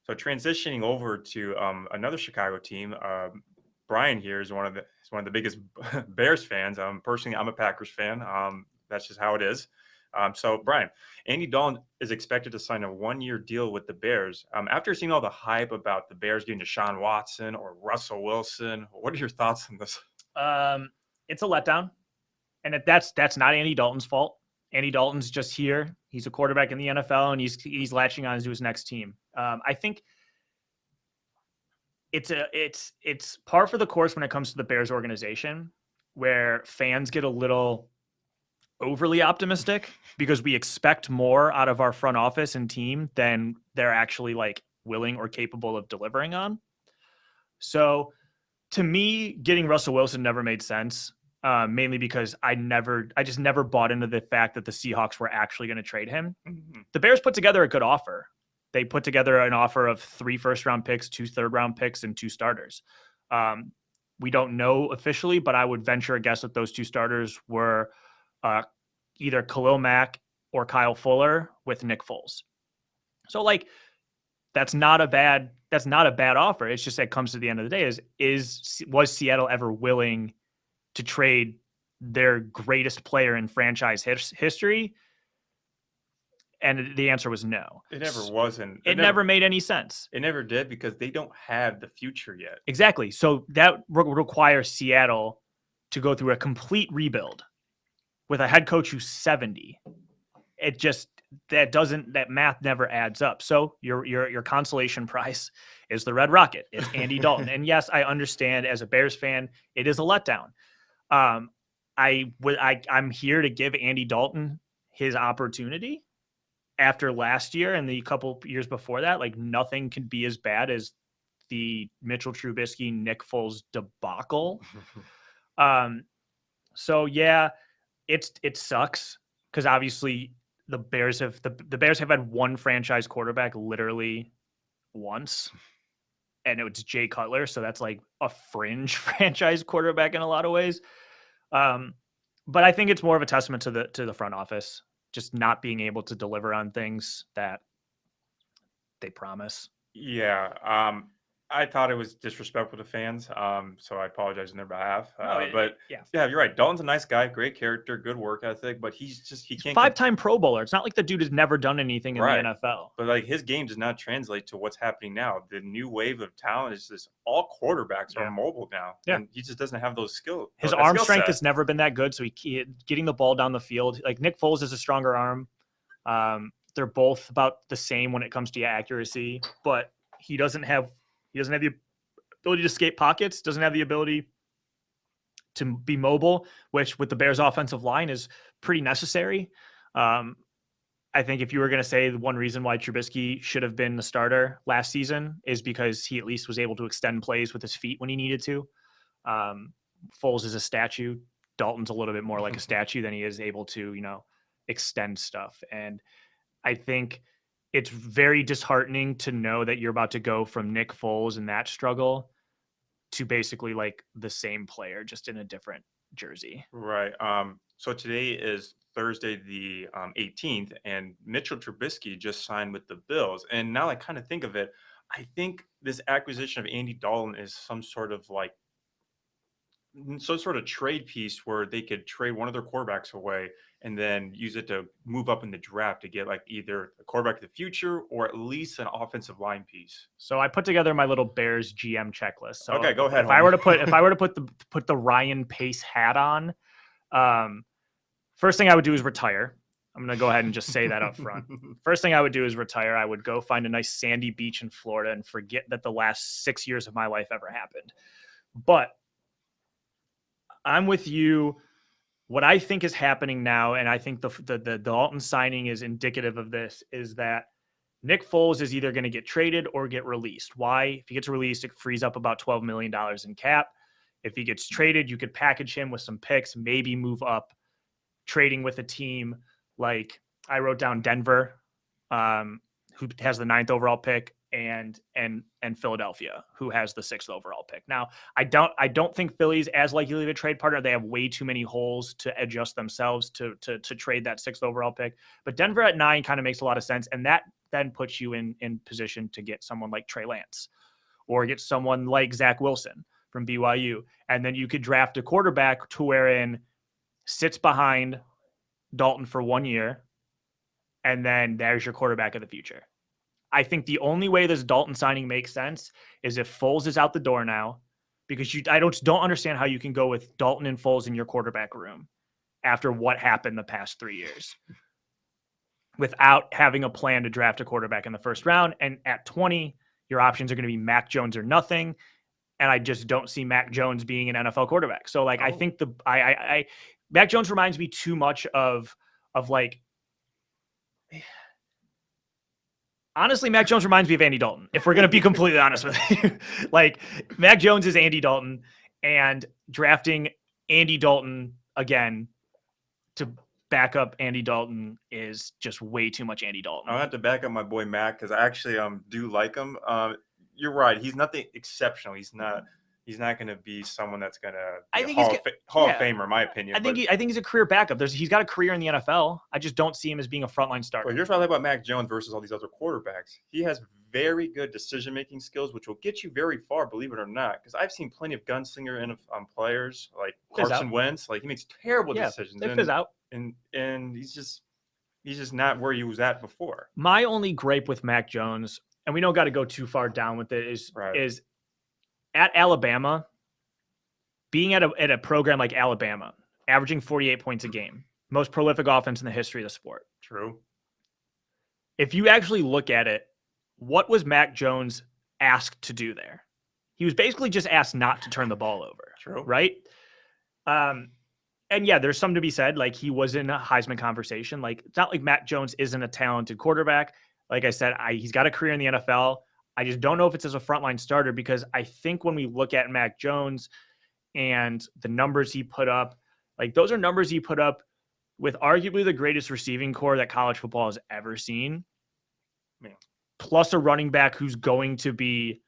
So transitioning over to another Chicago team, Brian here is one of the biggest Bears fans. Personally, I'm a Packers fan. That's just how it is. So Brian, Andy Dalton is expected to sign a 1-year deal with the Bears. After seeing all the hype about the Bears getting Deshaun Watson or Russell Wilson, what are your thoughts on this? It's a letdown, and that's not Andy Dalton's fault. Andy Dalton's just here. He's a quarterback in the NFL, and he's latching on to his next team. I think it's par for the course when it comes to the Bears organization, where fans get a little overly optimistic because we expect more out of our front office and team than they're actually like willing or capable of delivering on. So to me, getting Russell Wilson never made sense. Mainly because I just never bought into the fact that the Seahawks were actually going to trade him. Mhm. The Bears put together a good offer. They put together an offer of 3 first-round picks, 2 third-round picks, and 2 starters. We don't know officially, but I would venture a guess that those 2 starters were either Khalil Mack or Kyle Fuller with Nick Foles. So like that's not a bad offer. It's just that it comes to the end of the day was Seattle ever willing to trade their greatest player in franchise history? And the answer was no. It never wasn't. It never made any sense. It never did because they don't have the future yet. Exactly. So that would require Seattle to go through a complete rebuild with a head coach who's 70. It just that math never adds up. So your consolation prize is the Red Rocket. It's Andy Dalton. And yes, I understand as a Bears fan, it is a letdown. I'm here to give Andy Dalton his opportunity after last year and the couple years before that. Like nothing can be as bad as the Mitchell Trubisky, Nick Foles debacle. So yeah, it sucks because obviously the Bears have had one franchise quarterback literally once, and it was Jay Cutler. So that's like a fringe franchise quarterback in a lot of ways. But I think it's more of a testament to the front office just not being able to deliver on things that they promise. Yeah. I thought it was disrespectful to fans. So I apologize on their behalf. But yeah, you're right. Dalton's a nice guy, great character, good work ethic, but he can't. 5-time Pro Bowler. It's not like the dude has never done anything in the NFL. But like his game does not translate to what's happening now. The new wave of talent is just all quarterbacks are mobile now. Yeah. And he just doesn't have those skills. His arm strength has never been that good. So he getting the ball down the field. Like Nick Foles has a stronger arm. They're both about the same when it comes to accuracy, but he doesn't have the ability to escape pockets, doesn't have the ability to be mobile, which with the Bears offensive line is pretty necessary. I think if you were going to say the one reason why Trubisky should have been the starter last season is because he at least was able to extend plays with his feet when he needed to. Foles is a statue. Dalton's a little bit more like a statue than he is able to, extend stuff. And I think it's very disheartening to know that you're about to go from Nick Foles and that struggle to basically like the same player, just in a different jersey. Right. So today is Thursday, the 18th, and Mitchell Trubisky just signed with the Bills. And now I kind of think of it, I think this acquisition of Andy Dalton is some sort of trade piece where they could trade one of their quarterbacks away and then use it to move up in the draft to get like either a quarterback of the future or at least an offensive line piece. So I put together my little Bears GM checklist. So okay, go ahead. If I were to put the Ryan Pace hat on, first thing I would do is retire. I'm going to go ahead and just say that up front. First thing I would do is retire. I would go find a nice sandy beach in Florida and forget that the last 6 years of my life ever happened. But I'm with you. What I think is happening now, and I think the Dalton signing is indicative of this, is that Nick Foles is either going to get traded or get released. Why? If he gets released, it frees up about $12 million in cap. If he gets traded, you could package him with some picks, maybe move up, trading with a team like I wrote down Denver, who has the 9th overall pick, and Philadelphia, who has the 6th overall pick. Now, I don't think Philly's as likely to trade partner. They have way too many holes to adjust themselves to trade that 6th overall pick. But Denver at 9 kind of makes a lot of sense, and that then puts you in position to get someone like Trey Lance or get someone like Zach Wilson from BYU. And then you could draft a quarterback to wherein sits behind Dalton for 1 year, and then there's your quarterback of the future. I think the only way this Dalton signing makes sense is if Foles is out the door now, because I don't understand how you can go with Dalton and Foles in your quarterback room after what happened the past 3 years without having a plan to draft a quarterback in the first round. And at 20, your options are going to be Mac Jones or nothing. And I just don't see Mac Jones being an NFL quarterback. So like, I think Mac Jones reminds me too much of like, honestly, Mac Jones reminds me of Andy Dalton, if we're going to be completely honest with you. Like, Mac Jones is Andy Dalton, and drafting Andy Dalton again to back up Andy Dalton is just way too much Andy Dalton. I'll have to back up my boy Mac because I actually do like him. You're right. He's nothing exceptional. He's not going to be someone that's going to be Hall of Famer, in my opinion. I think he's a career backup. He's got a career in the NFL. I just don't see him as being a frontline starter. Well, here's what I like about Mac Jones versus all these other quarterbacks. He has very good decision-making skills, which will get you very far, believe it or not. Because I've seen plenty of gunslinger players like Carson Wentz. Like, he makes terrible decisions. They fizz out. And he's just not where he was at before. My only gripe with Mac Jones, and we don't got to go too far down with it, is at Alabama, being at a program like Alabama, averaging 48 points a game, most prolific offense in the history of the sport. True. If you actually look at it, what was Mac Jones asked to do there? He was basically just asked not to turn the ball over. True. Right? And yeah, there's something to be said. Like, he was in a Heisman conversation. Like, it's not like Mac Jones isn't a talented quarterback. Like I said, he's got a career in the NFL. I just don't know if it's as a frontline starter, because I think when we look at Mac Jones and the numbers he put up, like, those are numbers he put up with arguably the greatest receiving core that college football has ever seen. Man. Plus a running back who's going to be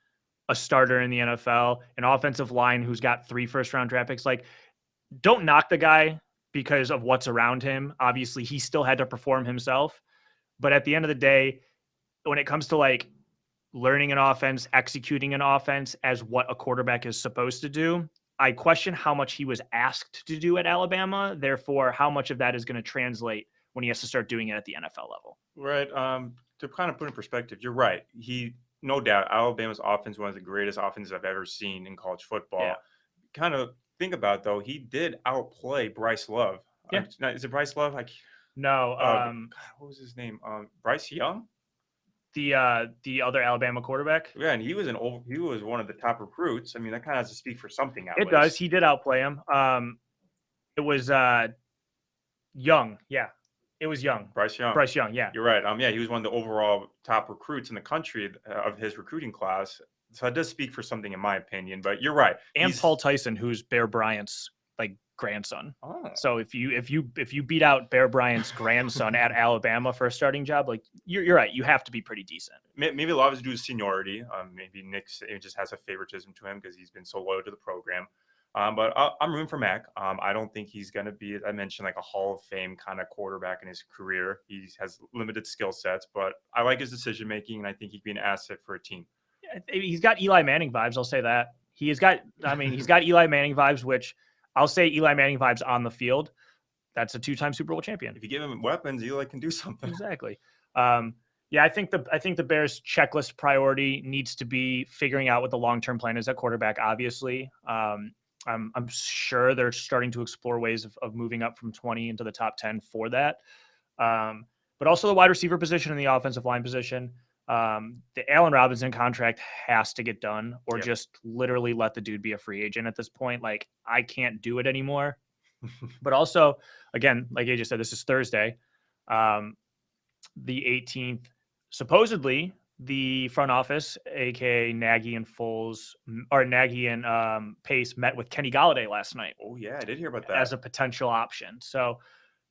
a starter in the NFL, an offensive line who's got 3 first-round draft picks. Like, don't knock the guy because of what's around him. Obviously, he still had to perform himself. But at the end of the day, when it comes to like learning an offense, executing an offense as what a quarterback is supposed to do, I question how much he was asked to do at Alabama. Therefore, how much of that is going to translate when he has to start doing it at the NFL level. Right. To kind of put in perspective, you're right. No doubt, Alabama's offense is one of the greatest offenses I've ever seen in college football. Yeah. Kind of think about it, though, he did outplay Bryce Love. Yeah. Is it Bryce Love? No. God, what was his name? Bryce Young? The other Alabama quarterback. Yeah, and he was one of the top recruits. I mean, that kind of has to speak for something. It does. He did outplay him. It was Young. Yeah, it was Young. Bryce Young. Bryce Young. Yeah, you're right. Yeah, he was one of the overall top recruits in the country of his recruiting class. So it does speak for something, in my opinion. But you're right. And Paul Tyson, who's Bear Bryant's grandson. Oh. So if you beat out Bear Bryant's grandson at Alabama for a starting job, like you're right, you have to be pretty decent. Maybe a lot of it to do with seniority. Maybe Nick just has a favoritism to him because he's been so loyal to the program. But I'm rooting for Mac. I don't think he's going to be, as I mentioned, like a Hall of Fame kind of quarterback in his career. He has limited skill sets, but I like his decision making, and I think he'd be an asset for a team. He's got Eli Manning vibes. I'll say that. He's got Eli Manning vibes, which I'll say Eli Manning vibes on the field. That's a 2-time Super Bowl champion. If you give him weapons, Eli can do something. Exactly. Yeah, I think the Bears' checklist priority needs to be figuring out what the long-term plan is at quarterback. Obviously, I'm sure they're starting to explore ways of moving up from 20 into the top 10 for that. But also the wide receiver position and the offensive line position. The Allen Robinson contract has to get done, or just literally let the dude be a free agent at this point. Like, I can't do it anymore. But also, again, like AJ said, this is Thursday, the 18th. Supposedly, the front office, aka Nagy and Pace, met with Kenny Golladay last night. Oh yeah, I did hear about that as a potential option. So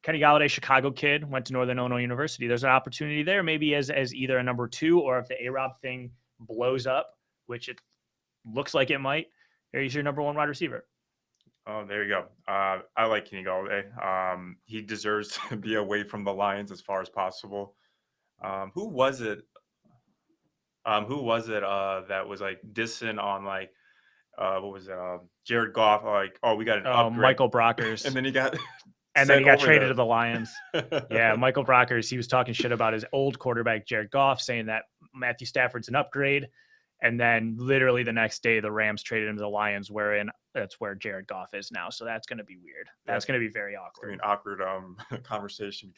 Kenny Golladay, Chicago kid, went to Northern Illinois University. There's an opportunity there, maybe as either a number 2, or if the A-Rob thing blows up, which it looks like it might, he's your number 1 wide receiver. Oh, there you go. I like Kenny Golladay. He deserves to be away from the Lions as far as possible. Who was it? Who was it that was like dissing on like what was it? Jared Goff, like, oh, we got an upgrade, Michael and Brockers. then he got And then he sent got over traded to there. the Lions. Yeah, Michael Brockers, he was talking shit about his old quarterback, Jared Goff, saying that Matthew Stafford's an upgrade. And then literally the next day, the Rams traded him to the Lions, wherein that's where Jared Goff is now. So that's going to be weird. That's Yeah. going to be very It's gonna awkward. be an awkward conversation